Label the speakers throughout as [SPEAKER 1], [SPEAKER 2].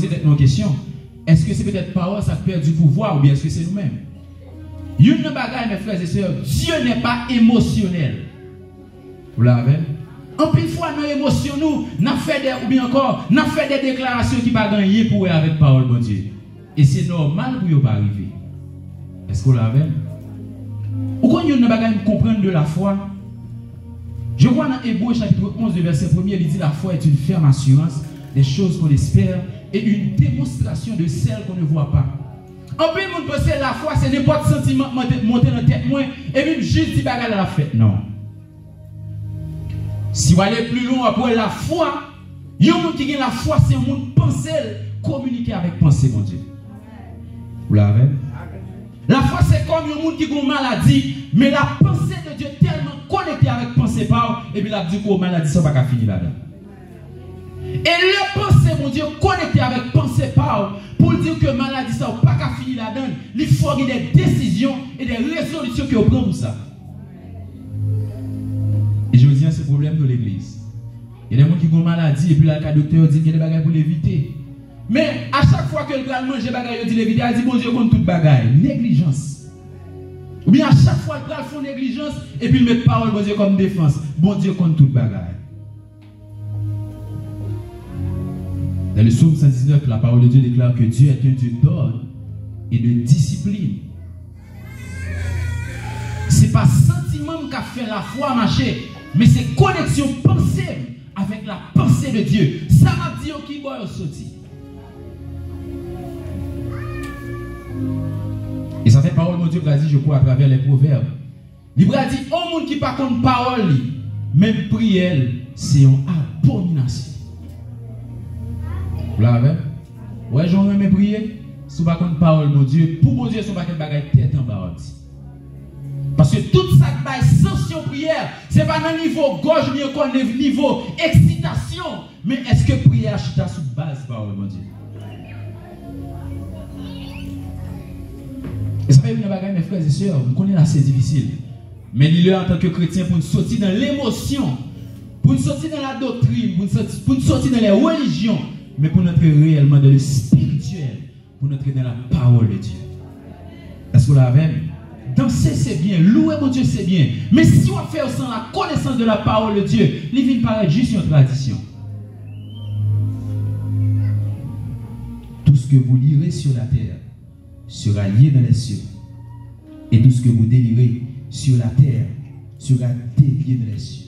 [SPEAKER 1] poser une question. Est-ce que c'est peut-être parole ça perd du pouvoir ou bien est-ce que c'est nous-mêmes? Une bagaille, mes frères et sœurs, Dieu n'est pas émotionnel. Vous l'avez? En plus fois, nos émotions, nous fait des, ou bien encore, nous fait des déclarations qui ne pas gagner pour avec parole de Dieu. Et c'est normal pour ne pas arriver. Est-ce que vous l'avez? Ou quand nous avons comprendre de la foi, je vois dans Hébreux chapitre 11, verset 1er, il dit la foi est une ferme assurance des choses qu'on espère et une démonstration de celles qu'on ne voit pas. En plus, on pense que la foi, c'est n'importe quel sentiment monter dans la tête, et même juste dire bagarre la fête. Non. Si vous allez plus loin après la foi, il y a un monde qui a la foi, c'est un monde penser, communiquer avec pensée, mon Dieu. Vous l'avez? La foi, c'est comme un monde qui a une maladie, mais la pensée de Dieu est tellement connectée avec pensée par, et puis la du coup, maladie, ça ne va pas finir là-dedans. Et le pensée, mon Dieu, connecté avec pensée par, pour dire que maladie, ça ne va pas finir là-dedans, il faut qu'il y ait des décisions et des résolutions que vous prenez pour ça. Et je vous dis, c'est le problème de l'église. Il y a des gens qui ont une maladie et puis là, le docteur dit qu'il y a des bagages pour l'éviter. Mais à chaque fois que le grand mange des bagages, il dit l'éviter, il dit bon Dieu, contre toute bagaille. Négligence. Ou bien à chaque fois qu'il fait négligence et puis il met parole, bon Dieu, comme défense. Bon Dieu, contre toute bagaille. Dans le psaume 119, la parole de Dieu déclare que Dieu est un Dieu d'ordre et de discipline. Ce n'est pas sentiment qui a fait la foi marcher, mais c'est connexion pensée avec la pensée de Dieu. Ça m'a dit qui va sortir. Et ça fait parole de Dieu qui a dit, je crois, à travers les proverbes. Il a dit, au monde qui n'a pas contre parole, même prière, c'est une abomination. Vous l'avez? Ouais, j'en ai prié. Si vous n'avez pas contre parole, mon Dieu, pour mon Dieu, si vous n'avez pas de bagaille tête en bas. Parce que tout ça qui est sanction prière, ce n'est pas dans le niveau gauche, mais encore le niveau excitation. Mais est-ce que prière est sous base parole, mon Dieu? Et ça fait une bagaille, mes frères et sœurs, vous connaissez assez difficile. Mais il est en tant que chrétien pour nous sortir dans l'émotion, pour nous sortir dans la doctrine, pour nous sortir dans les religions, mais pour nous entrer réellement dans le spirituel, pour nous entrer dans la parole de Dieu. Est-ce que vous l'avez? Danser c'est bien, louer mon Dieu c'est bien, mais si on fait sans la connaissance de la parole de Dieu, il vient paraître juste une tradition. Tout ce que vous lirez sur la terre sera lié dans les cieux, et tout ce que vous délirez sur la terre sera délié dans les cieux.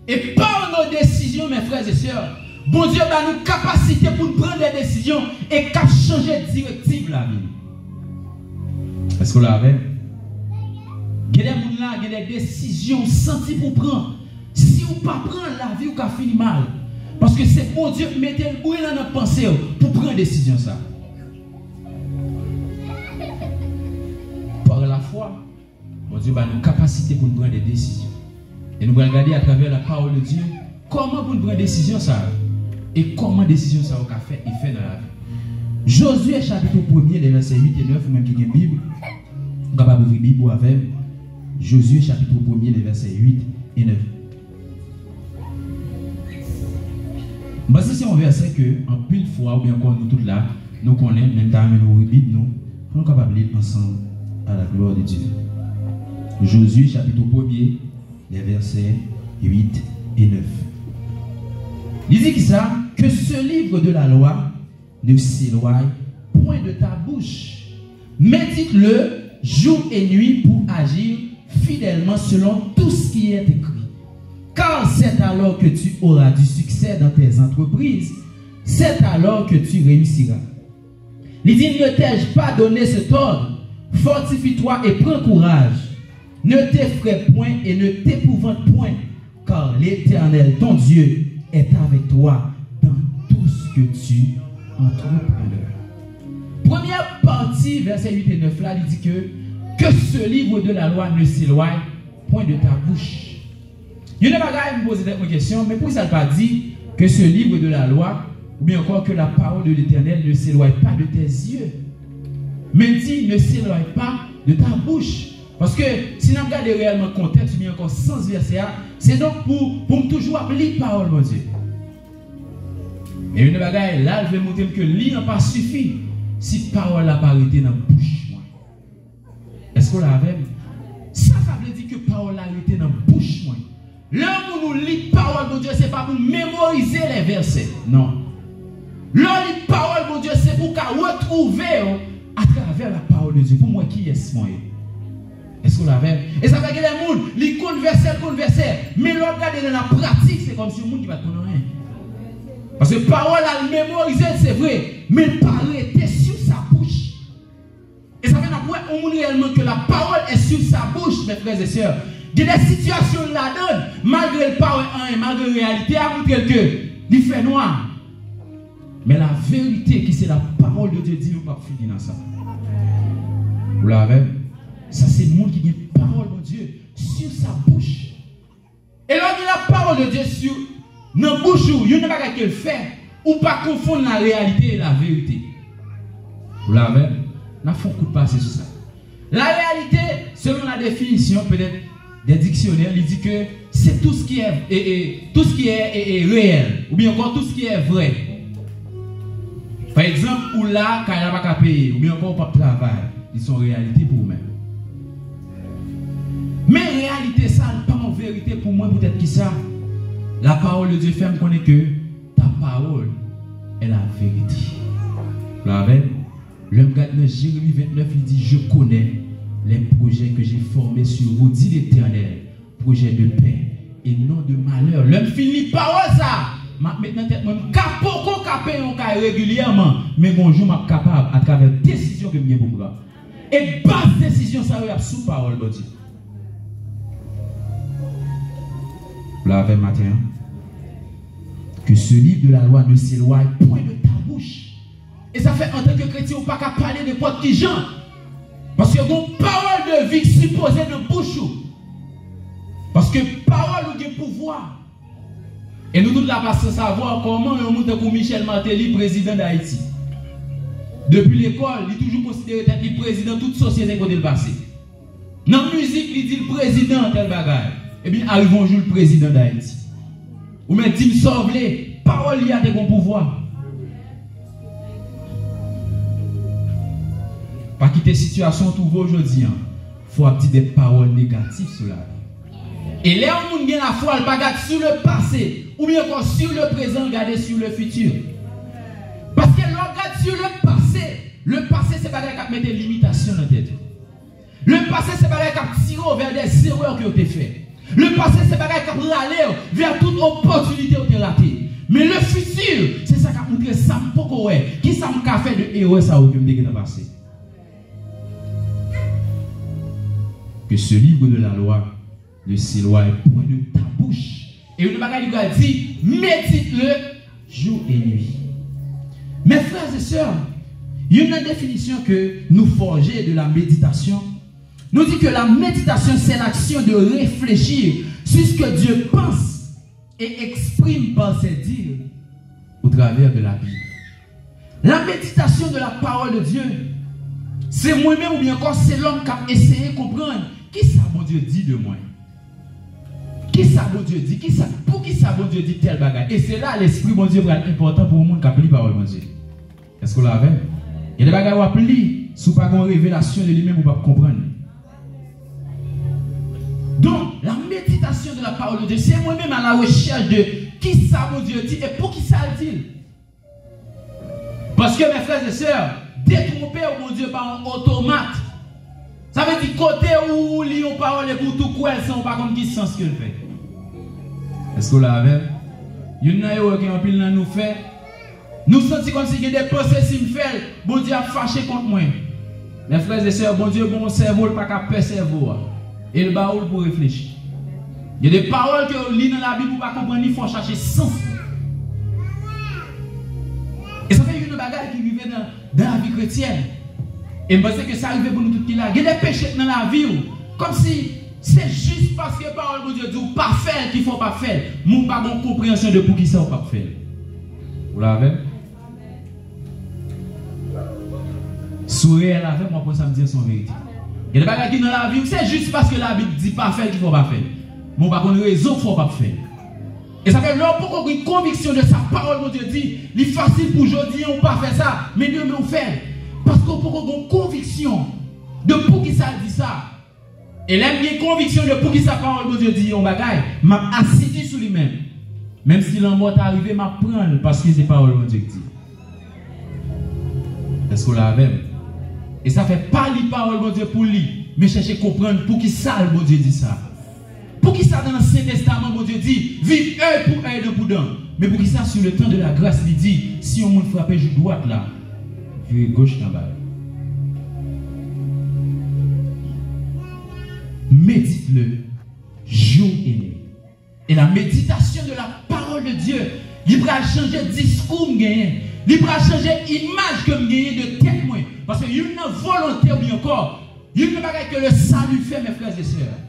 [SPEAKER 1] Et par nos décisions, mes frères et sœurs, bon Dieu a nous capacité pour prendre des décisions et qu'à changer de directive la vie. Est-ce que vous l'avez? Il y a des gens là, il y a des décisions senties pour prendre. Si vous ne pas prendre la vie, vous avez fini mal. Parce que c'est bon Dieu qui mette le bruit dans notre pensée pour prendre une décision. Ça. Par la foi, bon Dieu a une capacité pour nous prendre des décisions. Et nous allons regarder à travers la parole de Dieu comment vous prendre des décisions. Ça. Et comment décision ça a fait et fait dans la vie. Josué chapitre 1er, les versets 8 et 9, ou même qui a une Bible, vous pouvez ouvrir la Bible avec. Josué chapitre 1er, les versets 8 et 9. C'est un verset que, en pile fois, ou bien encore nous tous là, nous connaissons, même temps nous ouvrir Bible, nous sommes capables de lire ensemble à la gloire de Dieu. Josué chapitre 1er, les versets 8 et 9. Il dit que ça, que ce livre de la loi ne s'éloigne point de ta bouche. Médite-le jour et nuit pour agir fidèlement selon tout ce qui est écrit. Car c'est alors que tu auras du succès dans tes entreprises, c'est alors que tu réussiras. Il dit, ne t'ai-je pas donné cet ordre? Fortifie-toi et prends courage. Ne t'effraie point et ne t'épouvante point, car l'Éternel, ton Dieu, est avec toi dans tout ce que tu entreprendras. Première partie, verset 8 et 9, là, il dit que ce livre de la loi ne s'éloigne point de ta bouche. Il y a pas me poser une question, mais pourquoi ça ne pas dit que ce livre de la loi, ou bien encore que la parole de l'Éternel ne s'éloigne pas de tes yeux, mais dit ne s'éloigne pas de ta bouche. Parce que si nous regardons réellement le contexte, ou bien encore sans verset, c'est donc pour toujours lire la parole, mon Dieu. Mais une bagaille, là, je vais montrer que lire n'a pas suffi si parole n'a pas arrêté dans la bouche. Est-ce qu'on l'a avec? Ça veut dire que parole a arrêté dans la bouche. Là où nous lisons parole de Dieu, ce n'est pas pour mémoriser les versets. Non. Là où nous parole de Dieu, c'est pour retrouver à travers la parole de Dieu. Pour moi, qui est-ce moi? Est-ce qu'on l'a avec? Et ça fait que les gens, ils conversaient. Mais l'autre, dans la pratique, c'est comme si le monde qui va te connaître rien. Parce que parole à mémoriser, c'est vrai. Mais le parole était sur sa bouche. Et ça fait qu'on montre réellement que la parole est sur sa bouche, mes frères et sœurs. Il y a des situations là-dedans, malgré le parole et malgré la réalité, à montrer que il fait noir. Mais la vérité, qui c'est la parole de Dieu, dit, nous ne pouvons pas finir dans ça. Vous l'avez? Ça, c'est le monde qui dit parole de Dieu sur sa bouche. Et là, il y a la parole de Dieu sur nos bouches, il n'y a pas qu'elle fait, ou pas confondre la réalité et la vérité. Vous l'avez? Nous avons coup de passer sur ça. La réalité, selon la définition, peut-être des dictionnaires, il dit que c'est tout ce qui est réel, ou bien encore tout ce qui est vrai. Par exemple, ou là, quand il n'y a pas qu'à payer, ou bien encore pas de travail, ils sont réalité pour vous-même. Mais réalité, ça n'est pas en vérité pour moi, peut-être qui ça. La parole de Dieu fait me connaître que ta parole est la vérité. Vous l'avez? L'homme garde dans Jérémie 29, il dit, je connais les projets que j'ai formés sur vous, dit l'Éternel, projets de paix et non de malheur. L'homme finit parole ça. Maintenant, je capé régulièrement, mais bonjour, je suis capable à travers la décision que je viens pour moi. Et basse décision, ça va sous parole de Dieu. Là, avec matin, que ce livre de la loi ne s'éloigne point de ta bouche. Et ça fait en tant que chrétien, on ne peut pas parler de n'importe qui gens. Parce que vos paroles de vie supposées de bouche. Parce que parole ou de pouvoir. Et nous tous là passons savoir comment on monte pour Michel Martelly, président d'Haïti. Depuis l'école, il est toujours considéré être le président de toute société côté le passé. Dans la musique, il dit le président tel bagaille. Et bien, arrivons un jour le président d'Haïti. Ou même Tim Sauvelé, parole il y a des bons pouvoirs. Pas quitter situation trouve aujourd'hui. Il faut dire des paroles négatives sur la vie. Et là, on a la foi, elle ne regarde sur le passé, ou bien encore sur le présent, regarder sur le futur. Parce qu'elle regarde sur le passé, c'est pas qu'elle met des limitations dans la tête. Le passé, c'est pas qu'elle tire vers des erreurs qui ont été faites. Le passé, c'est pas qu'elle aller vers toute opportunité qui ont été ratée. Mais le futur, c'est ça qui a montré ça, qui ça m'a fait de héros, ça au dans le passé. Que ce livre de la loi ne s'éloigne point de ta bouche. Et une bagaille dit, médite-le jour et nuit. Mes frères et sœurs, il y a une définition que nous forgeons de la méditation. Nous dit que la méditation, c'est l'action de réfléchir sur ce que Dieu pense et exprime par ses dires au travers de la Bible. La méditation de la parole de Dieu, c'est moi-même ou bien encore c'est l'homme qui a essayé de comprendre qui ça bon Dieu dit de moi. Qui ça bon Dieu dit, pour qui ça bon Dieu dit tel bagage. Et c'est là l'esprit bon Dieu est important pour le monde qui a pris la parole de Dieu. Est-ce que vous l'avez? Il y a des bagages qui ont pris, sous pas une révélation de lui-même, vous ne pouvez pas comprendre. Donc, la méditation de la parole de Dieu, c'est moi-même à la recherche de qui ça mon Dieu dit et pour qui ça le dit. Parce que mes frères et sœurs, détromper mon Dieu par un automate, ça veut dire côté où lit on parole et pour tout quoi elles sont pas comme qui sens ce qu'elle fait. Est-ce que vous l'avez? Il y en a qui ont pile nous fait. Nous sentons comme si il y a des pensées si me fait, bon Dieu a fâché contre moi. Mes frères et sœurs, bon Dieu, bon cerveau, pas qu'à perdre cerveau. Et le baoul pour réfléchir. Il y a des paroles que vous lisez dans la Bible pour ne pas comprendre, il faut chercher sens. Et ça fait une bagarre qui vivait dans la vie chrétienne. Et je pense que ça arrive pour nous tous qui là. Il y a des péchés dans la vie. Comme si c'est juste parce que la parole de Dieu dit pas faire qu'il ne faut pas faire. Nous n'avons pas de compréhension de pour qui ça ne faut pas faire. Vous l'avez? Sourire avec moi pour ça me dire son vérité. Il y a des bagages qui dans la vie, c'est juste parce que la Bible dit pas faire qu'il ne faut pas faire. Mon pas de raison qu'il ne faut pas faire. Et ça fait lors pour une conviction de sa parole, mon Dieu dit, il est facile pour aujourd'hui, on ne pas faire ça, mais Dieu me fait. Parce qu'on peut avoir une conviction de pour qui ça dit ça. Et là, il y a une conviction de pour qui sa parole, mon Dieu dit, on bagaille, m'a assis sur lui-même. Même si la mort est arrivée, m'a prendre parce que c'est parole, mon Dieu dit. Est-ce qu'on l'a avec? Et ça fait pas les paroles, mon Dieu, pour lui, mais chercher à comprendre pour qui ça, mon Dieu dit ça. Pour qui ça dans l'Ancien Testament, mon Dieu dit, vive œil pour œil de boudin. Mais pour qui ça, sur le temps de la grâce, il dit, si on m'a frappé joue droite là, virez gauche en bas. Médite-le jour et nuit. Et la méditation de la parole de Dieu, il va changer discours, il va changer image que je de tête. Parce qu'il y a une volonté ou bien encore, il n'y a pas que le salut fait, mes frères et sœurs.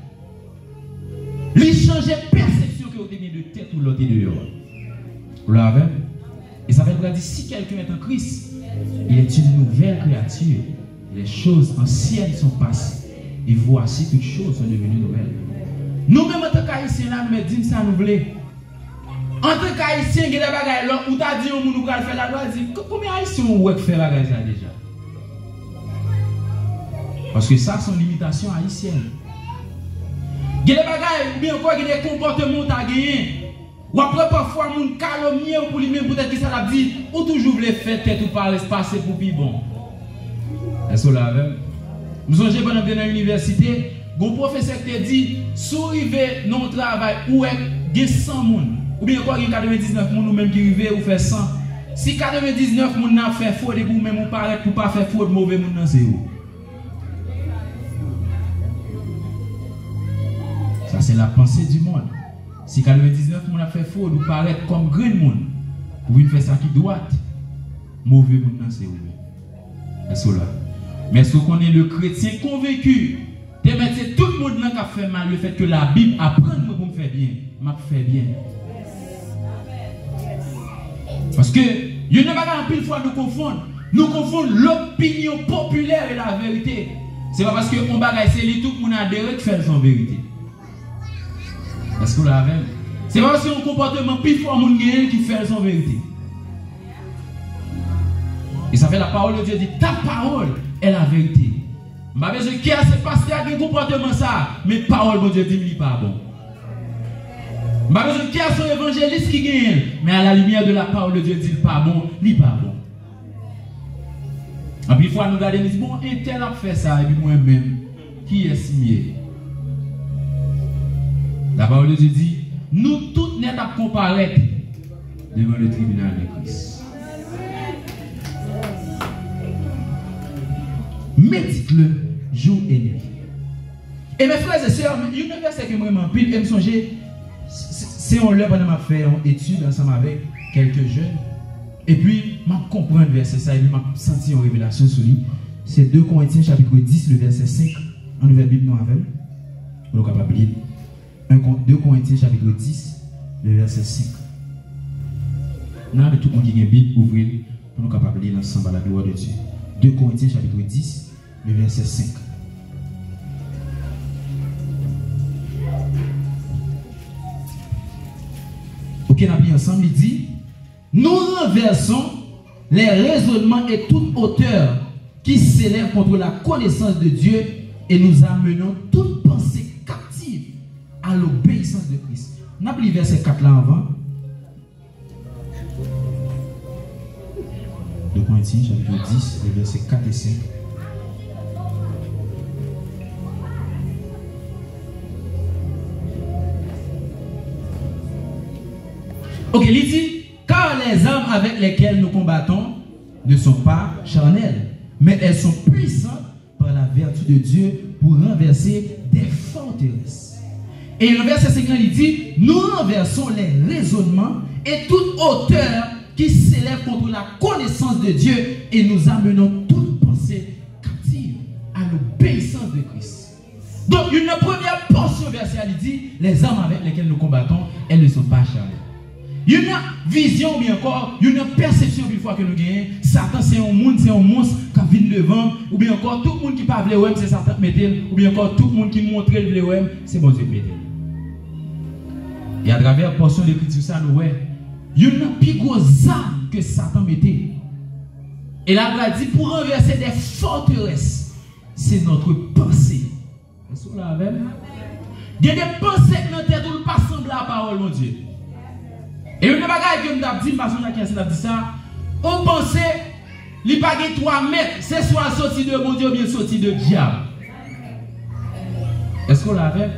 [SPEAKER 1] Il change la perception que vous avez de tête ou l'autre de dehors. Vous l'avez? Et ça veut dire si quelqu'un est en Christ, il est une nouvelle créature. Les choses anciennes sont passées. Et voici toutes choses sont devenues nouvelles. Nous-mêmes, en tant qu'Haïtiens, nous me disons ça nous voulons. En tant qu'Haïtiens, il y a des bagages là où tu as dit que nous allons faire la loi. Combien d'Haïtiens ont fait la bagages là déjà? Parce que ça, c'est une limitation haïtienne. Il y a des bagages, ou bien encore, il y a des comportements que tu as gagnés. Ou après, parfois, mon calomnier pour lui-même, peut-être que ça l'a dit, ou toujours voulez faire tête ou pas passer pour plus bon. Est-ce que vous l'avez? Nous sommes pendant bien dans l'université, un professeur qui dit, si vous arrivez dans le travail, où il y a 100 personnes, ou bien encore, il y a 99 personnes, ou même qui arrivent ou fait 100. Si 99 personnes ont fait faute, et vous-même, vous paraît pour ne pas faire faute, mauvais monde, c'est où? Ça, c'est la pensée du monde. Si 99 personnes ont fait faute, vous paraît comme grand monde. Vous pouvez faire ça qui doit. Mauvais monde, c'est où? Est-ce que là? Mais est-ce qu'on est le chrétien convaincu de mettre tout le monde qui a fait mal, le fait que la Bible apprend pour me faire bien, m'a fait bien. Parce que il n'y a pas un pile fois nous confondre. Nous confondons l'opinion populaire et la vérité. C'est pas parce que on bagaille c'est tout le monde adhère qui fait son vérité. Est-ce que vous l'avez? C'est pas parce que un comportement plus fort qui fait son vérité. Et ça fait la parole de Dieu dit ta parole est la vérité. Je n'ai pas besoin de qui a ce pasteur qui a un comportement ça, mais parole de Dieu dit qu'il n'est pas bon. Je n'ai pas besoin de qui a son évangéliste qui gagne, mais à la lumière de la parole de Dieu dit qu'il n'est pas bon, il n'est pas bon. Et puis, il faut nous regarder et nous dire, bon, un tel a fait ça, et puis moi-même, qui est signé? La parole de Dieu dit, nous tous n'est à comparaître devant le tribunal de Christ. Médite-le jour et nuit. Et mes frères et sœurs, il y a un verset qui m'a pile et me songer, c'est on l'a pendant ma fait une étude ensemble avec quelques jeunes. Et puis, je comprends le verset ça et je m'a senti une révélation sur lui. C'est 2 Corinthiens chapitre 10, le verset 5. En nouvelle Bible, nous avec. Vous êtes capable de lire. 2 Corinthiens chapitre 10, le verset 5. Nous, tout le monde qui a une Bible, ouvrez pour nous capables de lire ensemble à la gloire de Dieu. 2 Corinthiens chapitre 10, le verset 5. Ok, on a bien ensemble, il dit, nous renversons les raisonnements et toute hauteur qui s'élève contre la connaissance de Dieu et nous amenons toute pensée captive à l'obéissance de Christ. On a pris le verset 4 là avant. 2 Corinthiens chapitre 10, les versets 4 et 5. Ok, il dit, car les armes avec lesquelles nous combattons ne sont pas charnelles, mais elles sont puissantes par la vertu de Dieu pour renverser des forteresses. Et le verset 50, il dit, nous renversons les raisonnements et toute hauteur qui s'élève contre la connaissance de Dieu et nous amenons toute pensée captive à l'obéissance de Christ. Donc, une première portion verset, il dit, les armes avec lesquelles nous combattons, elles ne sont pas charnelles. Il y a une vision, ou bien encore, il y a une perception une fois que nous gagnons. Satan, c'est un monde, c'est un monstre qui vient devant, ou bien encore, tout le monde qui parle de c'est Satan qui met, ou bien encore, tout le monde qui montre le c'est bon Dieu qui met. Et à travers la portion d'écriture, ça nous voit, il y a une plus grosse arme que Satan mettait. Et là, il a dit, pour renverser des forteresses, c'est notre pensée. Est-ce que vous l'avez? Il y a des pensées qui n'ont pas semblé à la parole, mon Dieu. Et une bagaille que nous avons dit, parce qu'on a dit ça, on pensait, il n'y a pas 3 mètres, c'est soit sorti de mon Dieu ou bien sorti de diable. Est-ce qu'on l'avait?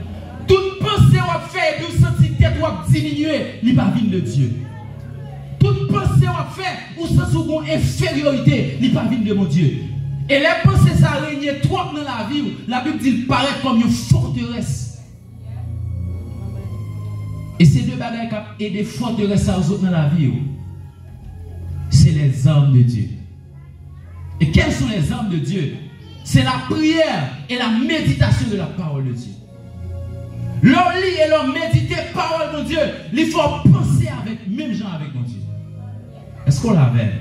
[SPEAKER 1] Toute pensée qu'on fait, vous sentez tête ou diminuer, il n'y a pas vie de Dieu. Toute pensée qu'on fait, vous sentez une infériorité, il n'y a pas vie de mon Dieu. Et les pensées, ça règne trop dans la vie. La Bible dit qu'il paraît comme une forteresse. Et ces deux bagages qui aident des forteresses aux autres dans la vie, c'est les armes de Dieu. Et quelles sont les armes de Dieu? C'est la prière et la méditation de la parole de Dieu. L'on lit et l'on médite la parole de Dieu. Il faut penser avec, même gens avec mon Dieu. Est-ce qu'on l'avait?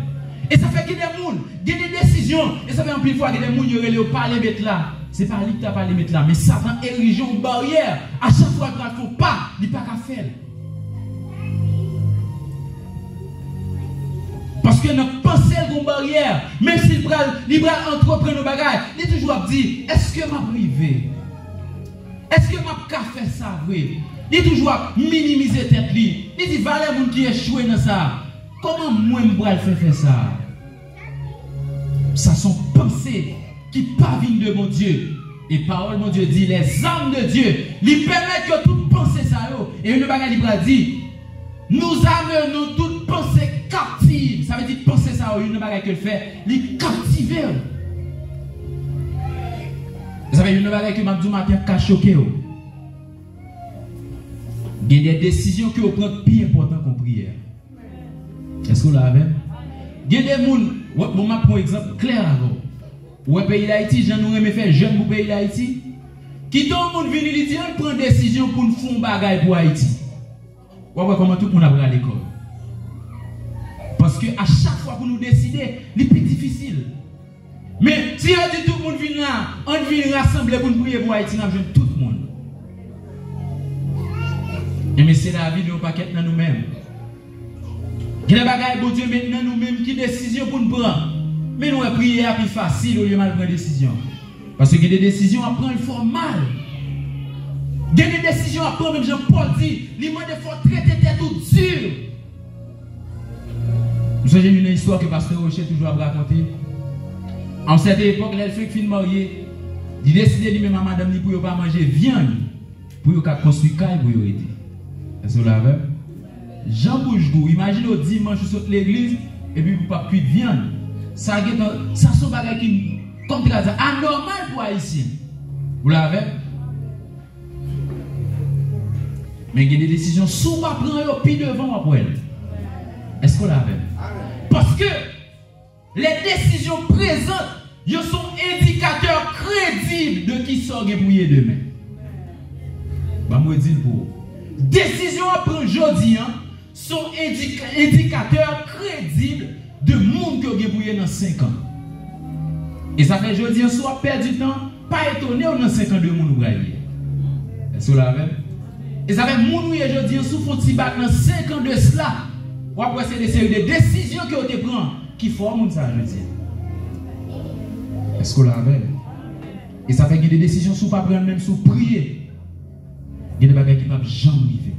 [SPEAKER 1] Et ça fait qu'il y a des gens, il y a des décisions. Et ça fait un peu de fois qu'il y a des gens qui ne pas les mettre là. Ce n'est pas lui qui n'a pas les mettre là. Mais Satan érige une barrière. À chaque fois qu'il ne faut pas, il n'y a pas qu'à faire. Parce que notre pensée est une barrière. Même s'il va entreprendre nos bagages, il est toujours dit, est-ce que m'a privé? Est-ce que m'a fait ça vrai? Il est toujours minimiser tête li. Il dit, valez moun qui échoué dans ça. Comment moi je peux faire ça? Ça sont pensées qui parviennent de mon Dieu. Et parole mon Dieu dit, les armes de Dieu, lui permettent que toute pensée ça yo. Et une bagage libre dit, nous amenons toute pensée captive. Ça veut dire penser ça yo, une bagage qu'elle fait, lui captiver. Ça veut dire une bagage que m'a dit matin qu'a choqué. Il y a des décisions que vous prenez plus importantes qu'une prière. Est-ce que vous l'avez? Il y a des gens, bon, je prends un exemple clair avant. Ou un pays d'Haïti, j'en ai fait jeune pour le pays d'Haïti. Qui tout le monde vient et dit, on prend une décision pour nous faire un bagage pour Haïti. Ou voyez comment tout le monde a pris à l'école. Parce que à chaque fois pour nous décider, c'est plus difficile. Mais si on dit tout le monde vient là, on vient rassembler pour nous prier pour Haïti, on a besoin de tout le monde. Et mais c'est la vie de nos paquets dans nous-mêmes. Il y a des bagages pour Dieu maintenant nous-mêmes qui décision pour nous prendre. Mais nous prier plus facile au lieu de mal prendre décision. Parce que des décisions à prendre, il faut mal. Il y a des décisions à prendre, même Jean-Paul dit, il faut traiter tête tout dur. Vous savez, j'ai une histoire que Pasteur Rocher toujours a raconté. En cette époque, elle fait fin mariée. Il décide lui-même à madame pour ne pas manger viande. Pour ne pas construire caille pour aider. Est-ce que vous l'avez? Jean Boujgou, imagine au dimanche sur l'église et puis vous pas cuire viande. Ça sont des bagages qui comme tu as dit, anormal pour Haïtien. Vous l'avez? Mais il y a des décisions sous ma prendre puis devant après elle. Est-ce qu'on l'avait? Parce que les décisions présentes, ils sont indicateurs crédibles de qui sort pour y demain. Bah moi dis pour décisions à prendre aujourd'hui sont indicateurs crédibles de monde que vous avez dans 5 ans. Et ça fait aujourd'hui, soit perdu du temps, pas étonné ou dans 5 ans de monde vous avez. Est-ce que vous l'avez? Et ça fait monde qui aujourd'hui souffre de dans 5 ans de cela. Ou après c'est des séries de décisions que vous prenez qui forment ça aujourd'hui. Est-ce que vous l'avez? Et ça fait qu'il y a des décisions sous pas prendre même sous prier. Il y a des bagages qui ne peuvent jamais arriver.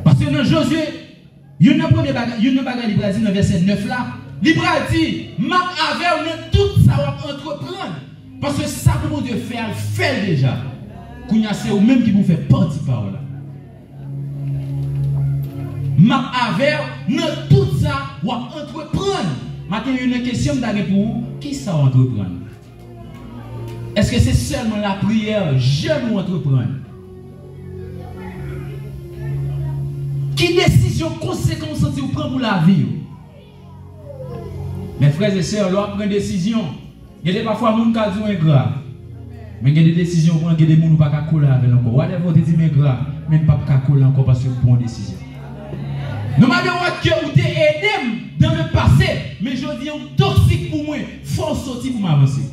[SPEAKER 1] Parce que dans Josué, il y a une bagaille qui dit dans le verset 9 là, il dit, m'a avec tout ça va entreprendre. Parce que ça pour Dieu faire, il fait déjà. C'est vous même qui vous fait partie par là. M'a avec tout ça va entreprendre. Maintenant, il y a une question pour vous. Qui ça va entreprendre? Est-ce que c'est seulement la prière, jeune ou entreprendre? Qui décision conséquence vous prenez pour la vie? Mes frères et sœurs, l'on prend une décision. Il y a parfois des gens qui ont grave. Mais il y a des décisions pour des gens qui ne pas coller avec encore. Whatever vous dites, mais grave, mais pas coller encore parce que vous prenez une décision. Nous m'avons dit que vous avez aidé dans le passé, mais je dis toxique pour moi, il faut sortir pour m'avancer.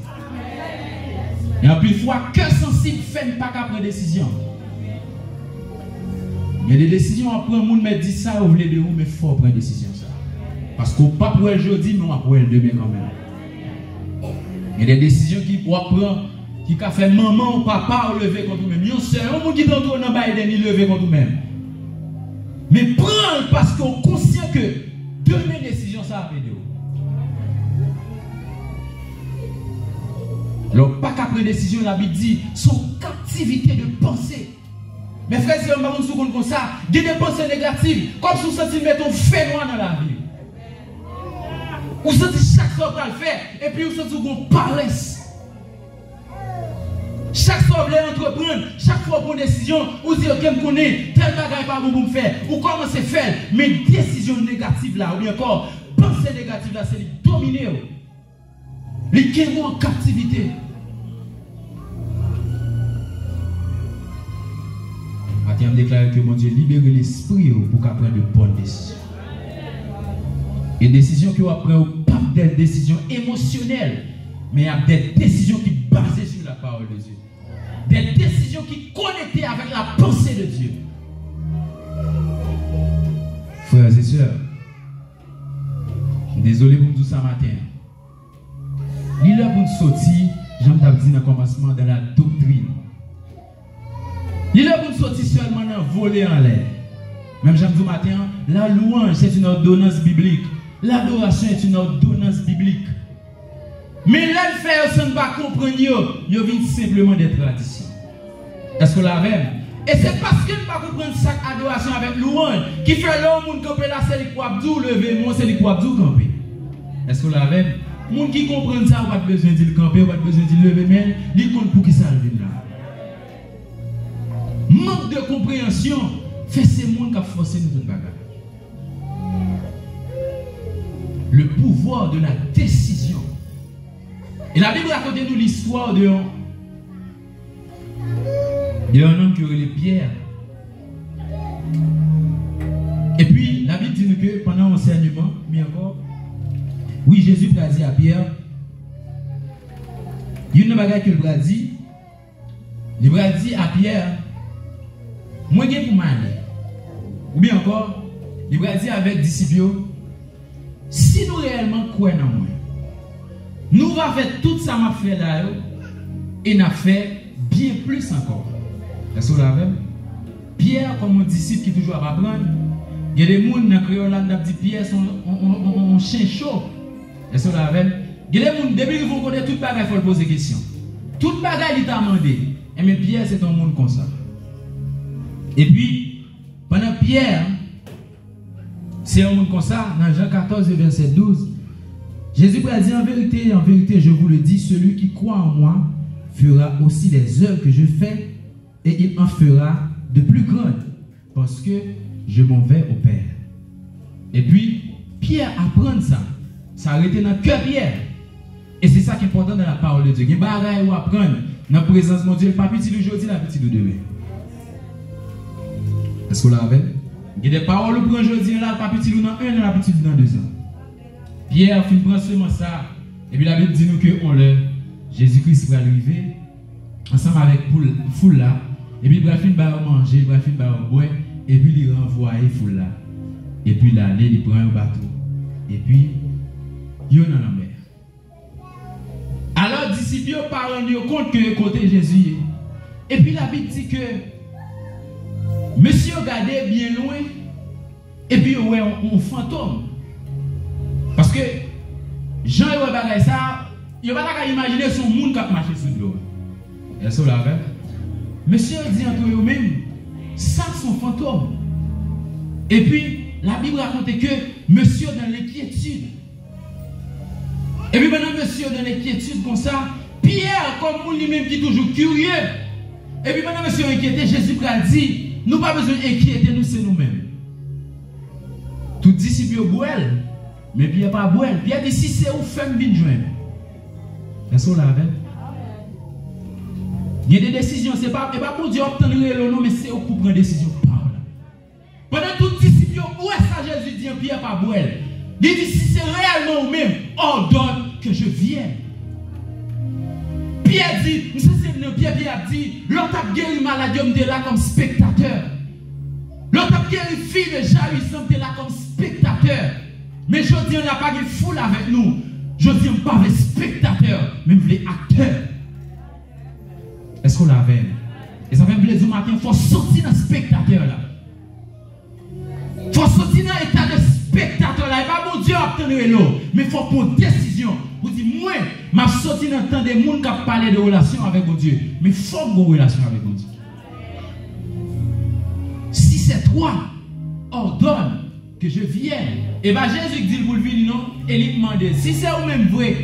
[SPEAKER 1] Et puis, une fois que sensible fait pas qu'à prendre décision. Il y a des décisions à prendre, le monde dit ça, vous voulez de vous, mais il faut prendre une décision ça. Parce qu'on ne peut pas pour elle aujourd'hui, mais on va pour elle demain quand même. Il y a des décisions qui peuvent prendre, qui a fait maman ou papa ou lever contre vous-même. Il y a un seul, un monde qui d'entre dans Biden, il lever contre vous-même. Mais prends parce qu'on est conscient que demain décision ça va faire de vous. Alors, pas qu'à prendre décision, la Bible dit, son captivité de pensée. Mes frères et sœurs, on se compte comme ça, il y a des pensées négatives, comme si vous sentez mettre un fait noir dans la vie. Vous sentez chaque fois qu'on le fait, et puis vous sentez qu'on paresse. Chaque fois que vous voulez entreprendre, chaque fois qu'on prend une décision, vous dites, ok, je connais, tel bagage pas bon pour me faire, ou comment c'est faire, mais décision négative là, ou bien encore, pensée négative là, c'est de dominer. Les qui en captivité. Je me déclare que mon Dieu libère l'esprit pour qu'on prenne de bonnes décisions. Et des décisions que vous prenez, pas des décisions émotionnelles, mais il y a des décisions qui sont basées sur la parole de Dieu. Des décisions qui sont connectées avec la pensée de Dieu. Frères et sœurs, désolé pour tout ça matin. Il est pour nous sortir, j'aime dit dans le commencement, dans la doctrine. Il est pour nous sortir seulement dans voler en l'air. Même j'aime dit matin, la louange c'est une ordonnance biblique. L'adoration est une ordonnance biblique. Mais là, le fait, on ne pas comprendre, il vient simplement des traditions. Est-ce que vous l'avez? Et c'est parce que nous ne pas comprendre cette adoration avec louange qui fait l'homme qui camper là, c'est les Kouabdou, lever, moi, c'est les Kouabdou camper. Est-ce que vous l'avez? Les gens qui comprennent ça, pas besoin de le camper, pas besoin de lever, mais ils comptent pour qui ça vient là. Manque de compréhension fait ces gens qui ont forcé nous toute bagarre. Le pouvoir de la décision. Et la Bible raconte nous l'histoire d'un homme qui aurait les pierres. Et puis, la Bible dit nous que pendant l'enseignement, mais encore, oui, Jésus a dit à Pierre, il y a une bagarre que le dit, il a dit à Pierre, moi je pour m'aller. Ou bien encore, il a dit avec disciples, si nous réellement croyons en moi, nous allons faire tout ça m'a fait là et nous fait bien plus encore. Est-ce que vous l'avez? Pierre, comme un disciple qui toujours à apprendre, il y a des gens dans le créole qui disent Pierre sont un chien chaud. Est-ce que vous l'avez? Il y a des gens, depuis qu'ils vont connaître tout le bagage, il faut poser des questions. Tout le bagage, il t'a demandé. Et mais Pierre, c'est un monde comme ça. Et puis, pendant Pierre, c'est un monde comme ça, dans Jean 14, verset 12, Jésus a dit en vérité, je vous le dis, celui qui croit en moi fera aussi les œuvres que je fais et il en fera de plus grandes parce que je m'en vais au Père. Et puis, Pierre apprend ça. Ça a arrêté dans le cœur Pierre. Et c'est ça qui est important dans la parole de Dieu. Il y a des bagages à apprendre dans la présence de Dieu, pas petit d'aujourd'hui, la petite de demain. Est-ce que vous l'avez? Il y a des paroles pour aujourd'hui, là, pas petit dans 1 ans, la petite dans 2 ans. Pierre finit prendre seulement ça. Et puis la Bible dit nous que Jésus-Christ va arriver ensemble avec foule là. Et puis il va finir par manger, il va finir par boire. Et puis il renvoie foule là. Et puis là, il prend un bateau. Et puis, il est dans la mer. Alors, disciples parlent compte que côté Jésus. Et puis la Bible dit que monsieur regardait bien loin. Et puis, ouais, un fantôme. Parce que Jean et ça, il ne va pas imaginer son monde qui a marché sur l'eau. Est-ce que vous l'avez? Monsieur dit entre eux-mêmes, ça son fantôme. Et puis, la Bible raconte que monsieur dans l'inquiétude. Et puis maintenant, monsieur dans l'inquiétude comme ça, Pierre, comme lui-même qui est toujours curieux. Et puis maintenant, monsieur inquiété, Jésus a dit, nous pas besoin d'inquiéter, nous c'est nous-mêmes. Tout disciple bouelle. Mais Pierre pas boire. Pierre dit si c'est où femme vient joindre. Est-ce que vous l'avez? Il y a des décisions, c'est pas pour Dieu obtenir le nom, mais c'est pour prendre des décisions. Pendant tout disciple, où est-ce que Jésus dit Pierre pas boire? Il dit si c'est réellement ou même, ordonne que je vienne. Pierre dit, Pierre a dit, l'autre a guéri maladie, on est là comme spectateur. L'autre a guéri fille de Jairus, il là comme spectateur. Mais je dis, on n'a pas de foule avec nous. Je dis, on pas de spectateur, mais on est acteur. Est-ce qu'on l'avait? Et ça fait plaisir matin, il faut sortir dans ce spectateur là. Il faut sortir dans l'état de spectateur là. Et pas mon Dieu obtenir l'eau, mais il faut prendre décision. Vous dites, moi, je suis sorti dans le temps des gens qui parlent de relation avec mon Dieu. Mais il faut une relation avec mon Dieu. Si c'est toi, ordonne que je vienne. Et bien Jésus dit pour le venir, non? Et il demande, si c'est vous-même vrai,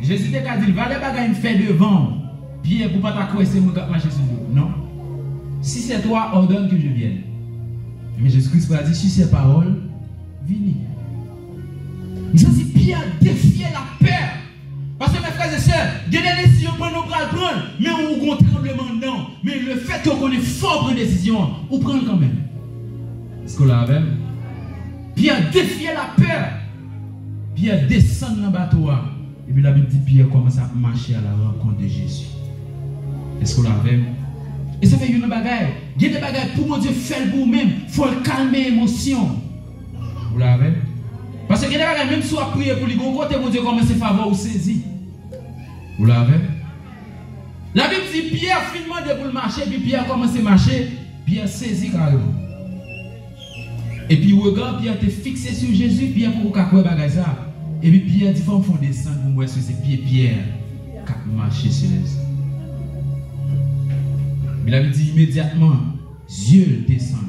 [SPEAKER 1] Jésus te dit, va les bagages me faire devant. Pierre, pour ne pas t'accrocher, c'est moi qui marche sur vous. Non. Si c'est toi, ordonne que je vienne. Mais Jésus-Christ a dit, si c'est parole, venez. Je dis, Pierre défier la peur. Parce que mes frères et sœurs, il y a des décisions pour nous prendre, mais on a un tremblement dedans. Mais le fait qu'on est fort pour une décision, on prend quand même. Est-ce qu'on l'a même? Pierre défier la peur. Pierre descend dans le bateau. Et puis la Bible dit, Pierre commence à marcher à la rencontre de Jésus. Est-ce qu'on l'a même? Et ça fait une bagaille. Il y a des bagailles pour mon Dieu faire pour vous-même. Il faut calmer l'émotion. Vous l'avez? Parce que il y a des bagailles, même si on a prié pour lui, bon côté, mon Dieu commence à faveur ou saisir. Vous l'avez? La Bible dit Pierre finalement de pour le marcher, puis Pierre commence à marcher, Pierre saisit carrément. Et puis regarde, Pierre était fixé sur Jésus, Pierre pour qu'on ait bagaille ça. Et puis Pierre dit faut descendre pour moi sur ses pieds, Pierre qui a marché sur les airs. Mais la Bible dit immédiatement, Dieu descend.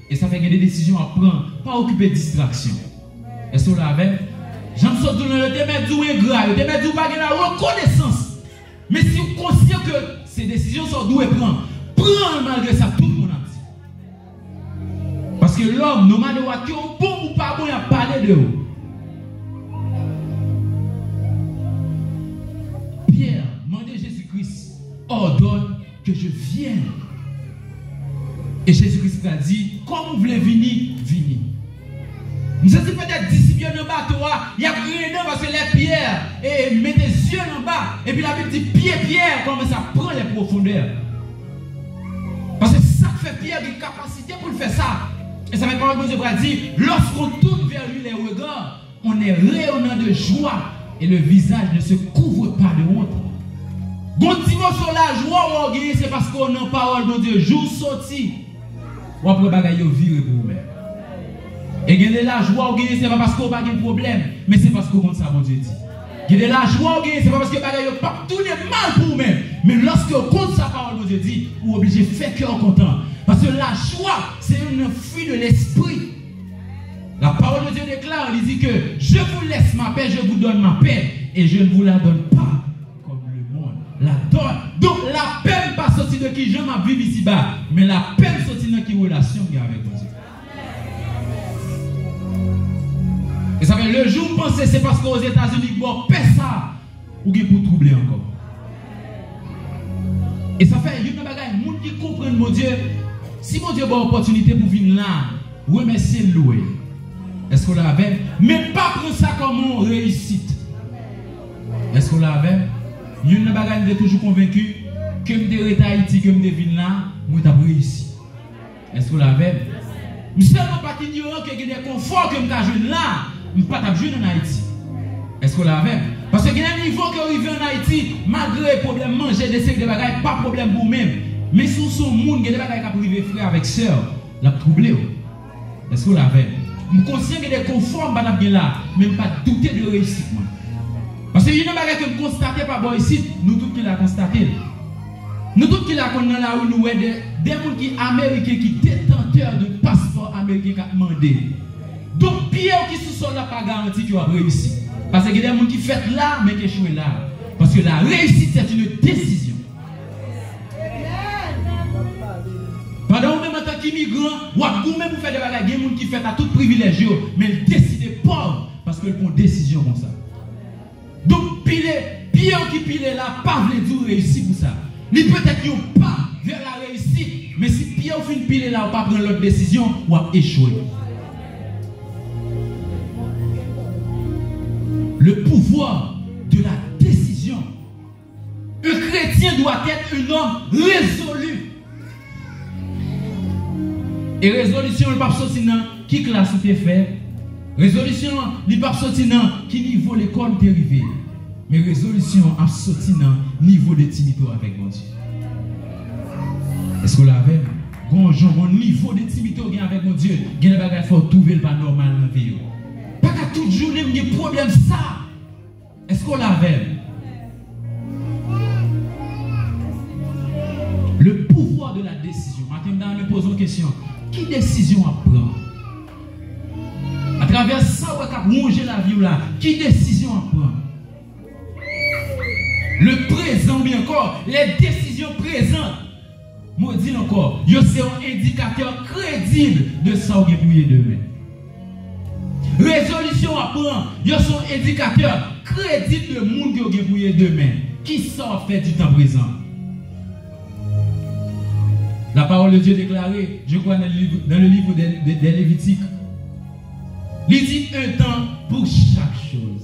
[SPEAKER 1] Et ça fait qu'il y a des décisions à prendre, pas occuper de distraction. Est-ce que vous l'avez? J'aime ça tout le monde, te mettre du grave, te mettre du bagage la reconnaissance. Mais si vous êtes conscient que ces décisions sont douées prendre, prends malgré ça tout le monde a dit. Parce que l'homme, no matter what, qui est bon ou pas bon, il a parlé de vous. Pierre, demandez Jésus-Christ, ordonne que je vienne. Et Jésus-Christ a dit, comme vous voulez venir, venez. Nous sommes peut-être disciples dans le bateau, il y a rien parce que les pierres, et mettez les yeux en bas, et puis la Bible dit, Pierre, comment ça prend les profondeurs. Parce que ça fait Pierre une capacité pour faire ça. Et ça fait parole de Dieu pour dire, lorsqu'on tourne vers lui les regards, on est rayonnant de joie, et le visage ne se couvre pas de honte. Continuons sur la joie, c'est parce qu'on a parole de Dieu, jour sorti, ou après bagaille vire pour vous-même. Et gagner la joie, ce n'est pas parce qu'on n'a pas de problème, mais c'est parce qu'on compte ça, mon Dieu dit. Gagner la joie, ce n'est pas parce que vous pas tout est mal pour vous-même, mais lorsque vous compte sa parole, mon Dieu dit, vous êtes obligé de faire cœur content. Parce que la joie, c'est une fruit de l'esprit. La parole de Dieu déclare, il dit que je vous laisse ma paix, je vous donne ma paix, et je ne vous la donne pas comme le monde la donne. Donc la paix n'est pas sortie de qui je m'en vis ici-bas, mais la paix est sortie de qui relation il y a avec mon Dieu. Et ça fait le jour où pensez, c'est parce qu'aux États-Unis, bon, paix ça, ou bien pour troubler encore. Et ça fait, il y a des bagages, les gens qui comprennent mon Dieu, si mon Dieu a une opportunité pour venir là, remercier le louer. Est-ce qu'on l'avait? Mais pas prendre ça comme une réussite. Est-ce qu'on l'avait? Il y a des bagages, je suis toujours convaincu que je suis Haïti, que je suis là, je suis réussi. Est-ce qu'on l'avait? Je ne suis pas ignorant que y a des conforts que je suis là. Je ne suis pas jouer en Haïti. Est-ce qu'on l'avait? Parce que il y a un niveau qui arrive en Haïti, malgré les problèmes, manger des séries de bagages, pas de problème pour vous-même. Mais si vous êtes monde, il y a des bagages qui arrivent frère avec soeur, la troublé. Est-ce qu'on l'avait? Je suis conscient qu'il y a des conforts qui là, mais je ne pas douter de réussite. Parce qu'il y a des bagages que vous constatez par rapport ici, nous tous qui l'avons constaté. Nous tous qui l'avons dans la rue, nous avons des gens qui sont américains, qui sont détenteurs de passeport américain qui ont demandé. Donc, Pierre qui se sont là, pas garanti qu'il va réussir. Parce qu'il y a des gens qui font là, mais qui échouent là. Parce que la réussite, c'est une décision. Pendant que même en tant qu'immigrant, ou même pour faire des bagages, il y a des gens qui font à tout privilège, mais ils décident pauvre parce qu'ils font une décision comme ça. Donc, Pierre qui pile là, pas veut dire réussir pour ça. Il peut-être qu'il n'y a pas vers la réussite, mais si Pierre fait une pile là, ou pas prendre l'autre décision, ou a échoué. Le pouvoir de la décision. Un chrétien doit être un homme résolu. Et résolution, le pape sorti dans qui classe tu fait. Résolution, le pape sorti dans qui niveau l'école tu arrivé. Mais résolution a sorti dans niveau de timidité avec mon Dieu. Est-ce que vous l'avez? Bon niveau de timidité avec mon Dieu, il y a des bagages faut trouver le pas normal dans la vie. Pas qu'à toute journée, il y a des problèmes ça. Est-ce qu'on l'avait? Le pouvoir de la décision. Maintenant, je me pose une question. Qui décision à prendre? À travers ça, on va manger la vie là. Qui décision à prendre? Le présent, bien encore, les décisions présentes. Moi, dis encore, c'est un indicateur crédible de ça qui est pour demain. Résolution à prendre, c'est un indicateur crédible de monde qui est pour demain. Qui sort fait du temps présent? La parole de Dieu déclarée, je crois dans le livre des Lévitiques. Il dit un temps pour chaque chose.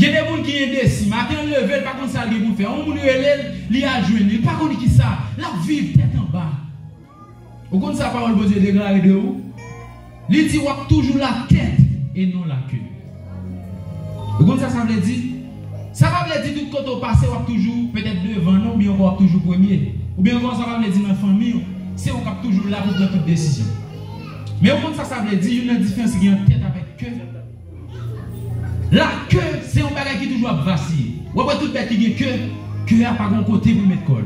[SPEAKER 1] Il y a des gens qui sont indécis. Matin, lever, pas comme ça, il faire. On peut il a joué, il pas comme qui ça. La vie tête en bas. Vous connaissez la parole de Dieu déclarée de où? Il dit toujours la tête et non la queue. Vous connaissez ça veut dire? Ça va dire tout quand on passe, on va toujours peut-être devant nous, ou bien on va toujours premier. Ou bien ça va dire dans la famille, c'est on va toujours là pour prendre toute décision. Mais au fond, ça veut dire il y a une différence qui est en tête avec queue. La queue, c'est un bagage qui toujours vacille. Ou après toute bête qui est queue n'a pas de côté pour mettre colle.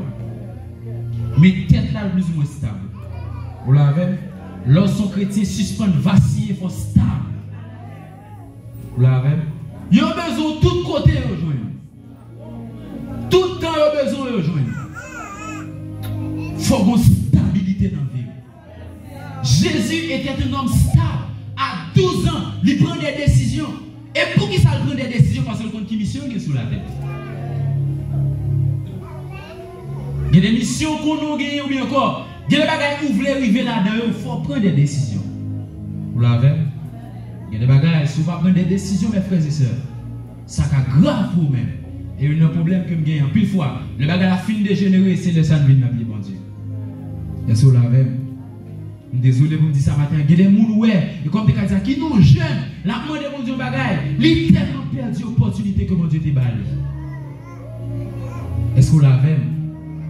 [SPEAKER 1] Mais tête là, plus ou moins stable. Vous l'avez? Lorsqu'on chrétien suspend, vacille, il faut stable. Vous l'avez? Il y a besoin de tout côté de rejoindre. Tout le temps, il y a besoin de rejoindre. Il faut une stabilité dans la vie. Jésus était un homme stable. À 12 ans, il prend des décisions. Et pour qui ça prend des décisions? Parce qu'il compte qui mission qui est sous la tête. Il y a des missions qu'on a gagnées ou bien encore. Il y a des bagages où vous voulez arriver là-dedans, il faut prendre des décisions. Vous l'avez? Il y a des bagages, si vous ne pas prendre des décisions, mes frères et sœurs, ça a grave pour vous-même. Et il y a un problème que je gagne. Pile fois, le bagage a fini de dégénérer, c'est le sang de vie dans la vie, bon Dieu. Est-ce que vous l'avez? Désolé pour me dire ça matin. Il y a des gens et comme des gens qui nous jeunes, la demande de mon Dieu bagaille, il a tellement perdu l'opportunité que mon Dieu t'a balle. Est-ce que vous l'avez?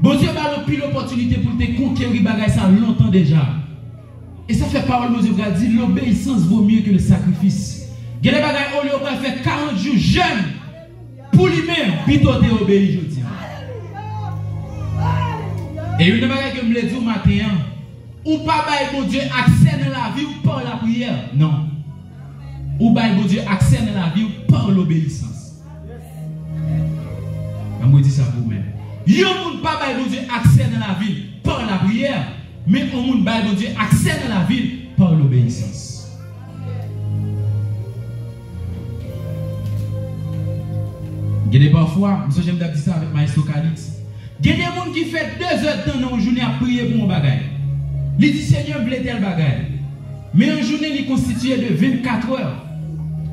[SPEAKER 1] Bon Dieu a pris l'opportunité pour te conquérir bagaille ça longtemps déjà. Et ça fait parole, mon Dieu a dit, l'obéissance vaut mieux que le sacrifice. Il y a des bagailles, on lui fait 40 jours jeune pour lui-même, plutôt t'obéir, je dis. Et une bagaille que je me l'ai dit au matin, ou pas bailler mon Dieu accès dans la vie ou par la prière. Non. Ou bailler mon Dieu accès dans la vie ou par l'obéissance. Je me dis ça pour vous-même. Yo moun pas bailler mon Dieu accès dans la vie par la prière, mais on moun bailler mon Dieu accès dans la vie par l'obéissance. Il y a des parfois, je j'aime dire ça avec Maestro Calix. Il y a des gens qui font 2 heures de temps dans une journée à prier pour mon bagage. Il dit Seigneur, voulait tel bagage. Mais une journée, il est constitué de 24 heures.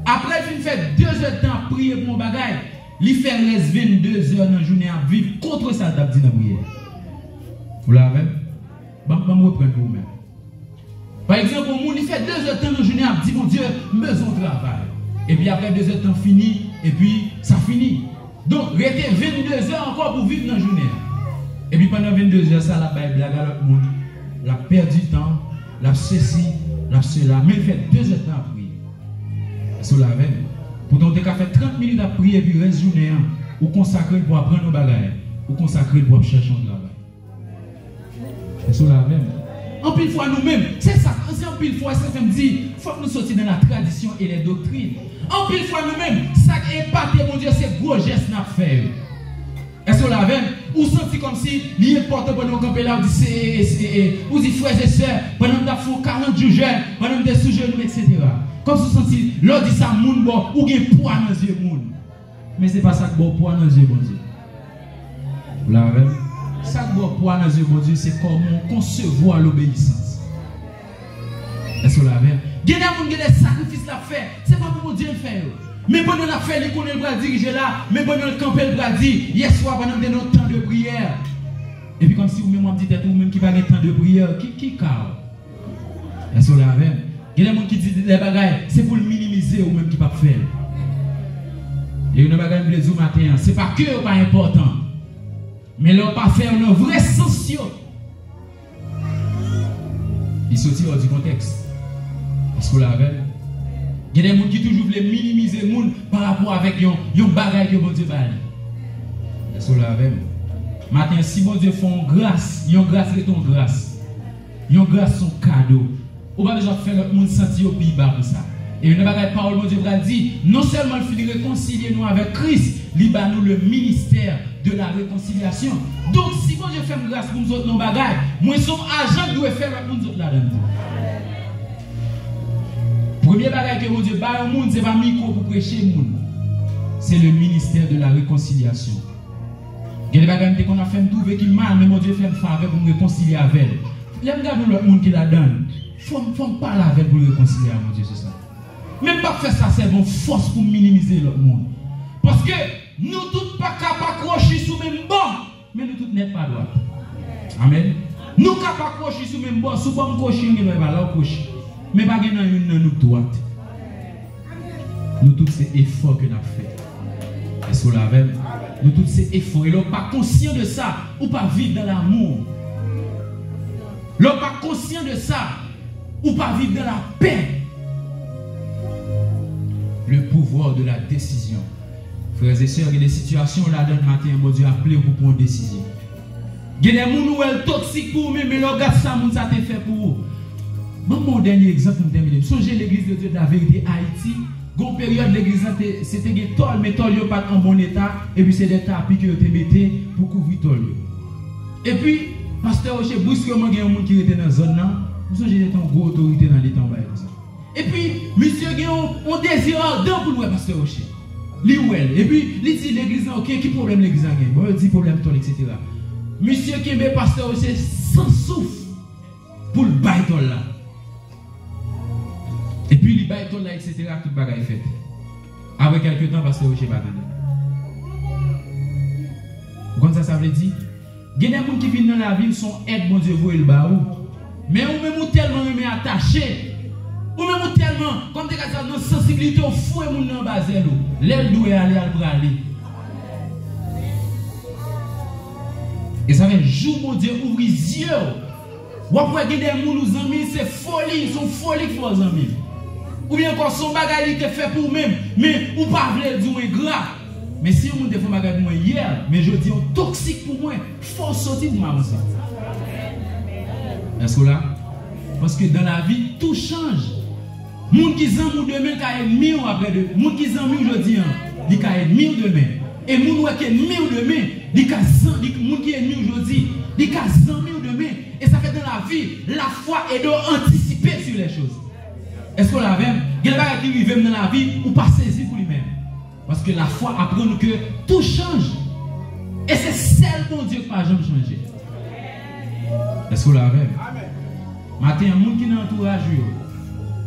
[SPEAKER 1] Après, il fait 2 heures de temps à prier pour mon bagage. Il fait reste 22 heures dans la journée à vivre contre ça, t'as dit dans la prière. Vous l'avez? Je vais reprendre pour vous-même. Par exemple, il fait 2 heures de temps dans la journée à dire, mon Dieu, besoin de travail. Et puis après 2 heures de temps fini, et puis ça finit. Donc, restez 22 heures encore pour vivre dans la journée. Et puis pendant 22 heures, ça, la blague à l'autre monde. La perte du temps, la ceci, la cela, mais il fait 2 heures de temps à prier. Est-ce que vous l'avez? Pourtant, tu as fait 30 minutes à prier et puis reste journée, ou consacrer pour apprendre nos bagages, ou consacrer pour chercher un travail. Est-ce que vous l'avez? En pile fois nous-mêmes, c'est ça, en pile fois, ça fait me dire, il faut que nous sortions dans la tradition et les doctrines. En pile fois nous-mêmes, ça épaté, mon Dieu, c'est gros gestes qu'on a fait. Est-ce que vous l'avez? Ou senti comme si il est important pour nous camper là, ou dit frères et sœurs, pendant que nous avons 40 jours jeunes, pendant que nous sommes sous genoux, etc. Comme si vous senti, l'on dit ça, moun bon, ou bien poids dans les yeux, moun. Mais ce n'est pas ça que bon poids dans les yeux, bon Dieu. Vous l'avez? Ça que bon poids dans les yeux, bon Dieu, c'est comment concevoir l'obéissance. Est-ce que vous l'avez? Il y a des gens qui ont des sacrifices à faire, ce n'est pas pour mon Dieu le faire. Mais pendant la fête, il connaît le bras diriger là. Mais pendant le camp, le bras dit, hier soir, pendant notre temps de prière. Et puis comme si vous-même vous dites, vous-même qui va avoir temps de prière, qui car? Est-ce que vous l'avez? Il y a des gens qui disent des bagailles, c'est pour le minimiser ou même qui ne pas faire. Et une bagaille me dit matin, c'est pas que c'est pas important. Mais leur pas faire un vrai sens. Il sortit hors du contexte. Est-ce que vous l'avez? Il y a des gens qui toujours veulent minimiser les gens par rapport avec un bagaille que bon Dieu va. Est-ce que vous l'avez? Matin, si bon Dieu fait une grâce, une grâce est une grâce. Une grâce son cadeau. On va déjà faire le monde sentir au pays bas pour ça. Et une bagaille parole, mon Dieu va dire, non seulement il faut réconcilier nous avec Christ, il va nous le ministère de la réconciliation. Donc, si bon Dieu fait une grâce pour nous autres, nos bagailles, moi, son agent doit faire pour nous autres là-dedans. Premier bagaille que mon Dieu bat au monde, c'est pas micro pour prêcher le monde. C'est le ministère de la réconciliation. Il y a des bagages qu'on a fait trouver qui mal, mais mon Dieu fait une faveur pour me réconcilier avec elle. Il y a le monde qui la donne. Il faut parler avec pour réconcilier avec mon Dieu, c'est ça. Même pas faire ça, c'est une force pour minimiser l'autre monde. Parce que nous tous pas capables d'accrocher sous le même banc, mais nous tous n'êtes pas droits. Amen. Nous capables d'accrocher sous le même banc, sous le bon cocher, nous ne pas l'accrocher. Mais pas dans une droite. Nous tous ces efforts que nous avons fait. Est-ce que vous l'avez? Nous tous ces efforts. Et l'on pas conscient de ça, ou pas vivre dans l'amour. L'on pas conscient de ça, ou pas vivre dans la paix. Le pouvoir de la décision. Frères et sœurs, il y a des situations là dans le matin, mon Dieu a appelé pour prendre une décision. Il y a des gens qui sont toxiques pour vous, mais le gars, ça a été fait pour vous. Mon dernier exemple, je termine. Songez l'église de Dieu de la vérité Haïti. Gon période l'église c'était des tôles, mais tôles pas en bon état, et puis c'est des tapis que vous mettez pour couvrir tôles. Et puis, pasteur Rocher, brusquement, il y a un monde qui était dans la zone là, vous songez d'être une grosse autorité dans les temps. Et puis, monsieur on désire ardent pour le pasteur Rocher. Et puis, il dit l'église, ok, qui problème l'église a? Bon, il dit problème tôle, etc. Monsieur qui est pasteur Rocher sans souffle pour le bail tôle là. Et puis, il baille tout là, etc. Tout le bagage fait. Après quelques temps, parce que je ne sais pas. Comme ça veut dire, il y a des gens qui viennent dans la ville, sont aide, mon Dieu, vous et le baou. Mais on même tellement attaché. Ou même tellement, comme tu as dit, notre sensibilité au fou et mon nom basé. L'aile doit aller à le. Et ça fait jour, mon Dieu, ouvrir les yeux. Ou après, il y a des gens qui nous amis, c'est folie, ils sont folies pour les amis. Ou bien encore son bagage qui est fait pour même, mais ou pas vouloir dire gras. Mais si on me fait un bagage pour moi hier, mais je dis toxique pour moi, il faut sortir de ma maison. Est-ce que là? Parce que dans la vie, tout change. Moun qui s'en mou demain, qui est ennemi après de. Moun qui s'en mou aujourd'hui, il est ennemi demain. Et moun qui est ennemi demain, il moun qui est ennemi aujourd'hui, il est ennemi demain. Et ça fait dans la vie, la foi est d'anticiper sur les choses. Est-ce qu'on l'a même? Il y a des gens qui vivent dans la vie ou pas saisir pour lui-même. Parce que la foi apprend que tout change. Et c'est celle mon Dieu qui n'a jamais changé. Est-ce qu'on l'a même? Matin, il y a des gens qui sont entourage.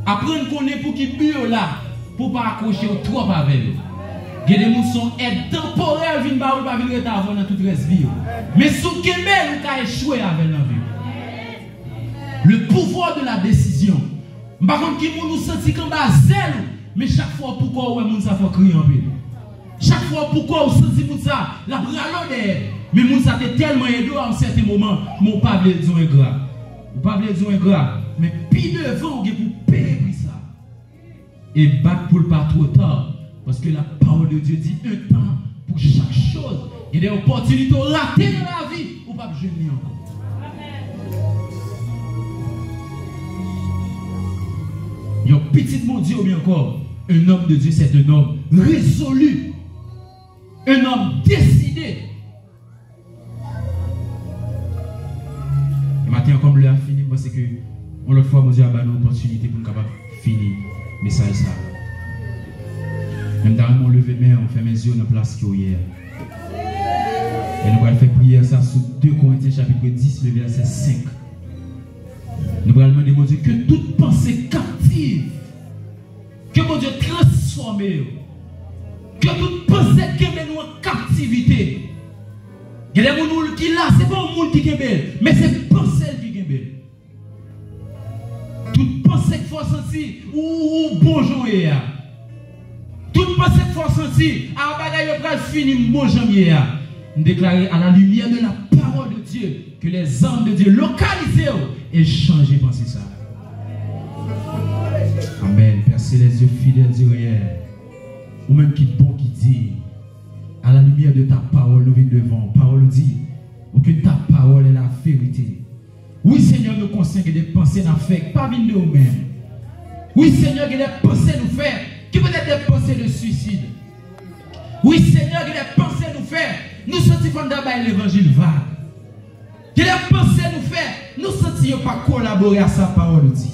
[SPEAKER 1] Apprendre qu'on est pour qui bureau là, pour ne pas accrocher trop avec eux. Il y a des gens qui sont aides temporaires, qui ne pas venir avant dans toute la vie. Mais si vous avez échoué avec la vie. Le pouvoir de la décision. Par contre, qui nous sentit comme zèle, mais chaque fois pourquoi ouais moun ça faut crier en ville. Chaque fois pourquoi vous sentez pour ça, la bralon derrière. Mais moun ça t'est tellement aidé à un certain moment, mon pas veut dire ingrat. Ou pas veut dire ingrat, mais puis devant vous pour payer pour ça. Et battre pour le pas trop tard, parce que la parole de Dieu dit un temps pour chaque chose. Il y a des opportunités ratées dans la vie, ou pas jeûner encore. Un petit mon Dieu ou bien encore, un homme de Dieu, c'est un homme résolu, un homme décidé. Et maintenant, comme l'heure fini, parce que l'autre fois, mon Dieu a donné une opportunité pour nous capable finir le message. Ça. Même dans mon lever de main, on fait mes yeux dans la place qui est hier. Et nous allons faire prière ça sous 2 Corinthiens chapitre 10, le verset 5. Nous allons demander, mon Dieu, que toute pensée captive, que mon Dieu transforme, que toute pensée qui met nous en captivité, Il y a des gens qui là, c'est pas un monde qui est belle, mais c'est pensée qui est belle. Toute pensée qu'il faut sentir, ou bonjour est là. Toute pensée qu'il faut sentir, à bagaille pral fini bon janvier. Nous déclarer à la lumière de la parole de Dieu que les hommes de Dieu localisés et changé penser ça. Amen. Percez les yeux fidèles derrière. Ou même qui bon qui dit à la lumière de ta parole nous venons devant. Parole dit que ta parole est la vérité. Oui Seigneur, nous conscients que des pensées n'a fait pas venir de nous-mêmes. Oui Seigneur, que des pensées nous faire qui peut être des pensées de suicide. Oui Seigneur, que des pensées nous faire nous sentions d'abord l'évangile vague. Que des pensées nous faire nous sentions pas collaborer à sa parole dit.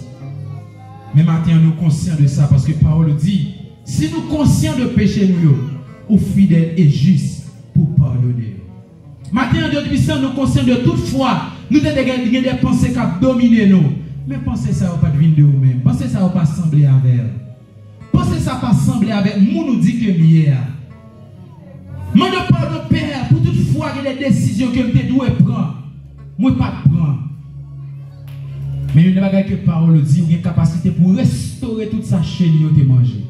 [SPEAKER 1] Mais maintenant nous conscients de ça parce que parole dit si nous conscients de péché nous ou fidèles et justes pour pardonner. Maintenant Dieu puissant nous conscients de toute foi nous avons des pensées qui dominent nous. Mais pensez ça va pas venir de vous-même. Pensez ça va pas sembler avec. Pensez ça pas sembler avec nous nous dit que hier. Moi ne parle de Père pour toute fois qu'il y a des décisions que je dois prendre. Moi pas prendre. Mais il n'y a pas que parole dit, il y a une capacité pour restaurer toute sa chaîne qui a mangé.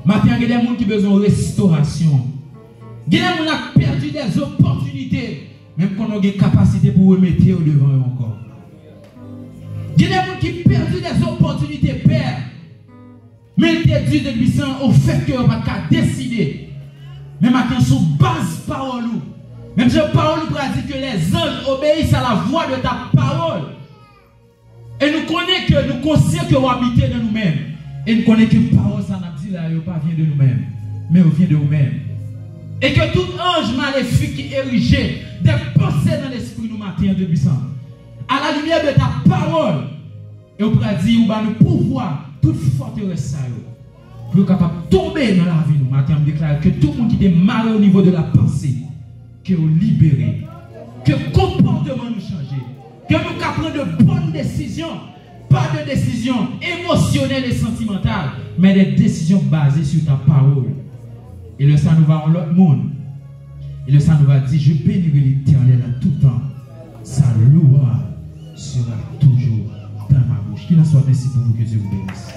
[SPEAKER 1] Maintenant, il y a des gens qui ont besoin de restauration. Il y a des gens qui ont perdu des opportunités, même qu'on a une capacité pour remettre au devant encore. Il y a des gens qui ont perdu des opportunités, Père. Mais il est dû de puissant au fait qu'on n'a pas décider. Mais maintenant, sur base parole, même si la parole nous dit que les anges obéissent à la voix de ta parole. Et nous connaissons que nous conscients que nous habitons de nous-mêmes. Et nous connaissons que la parole, ça n'a dit là, elle pas vient de nous-mêmes, mais elle vient de nous-mêmes. Et que tout ange maléfique qui érigé des pensées dans l'esprit nous matin de puissant. À la lumière de ta parole, et on pourra dire, on va nous pouvoir toute forteresse pour être capable de tomber dans la vie. Nous matin, on déclare que tout le monde qui est marré au niveau de la pensée, que nous libérer, que le comportement nous change. Que nous prenions de bonnes décisions, pas de décisions émotionnelles et sentimentales, mais des décisions basées sur ta parole. Et le sang nous va en l'autre monde. Et le sang nous va dire, je bénirai l'Éternel en tout temps. Sa louange sera toujours dans ma bouche. Qu'il en soit merci pour vous, que Dieu vous bénisse.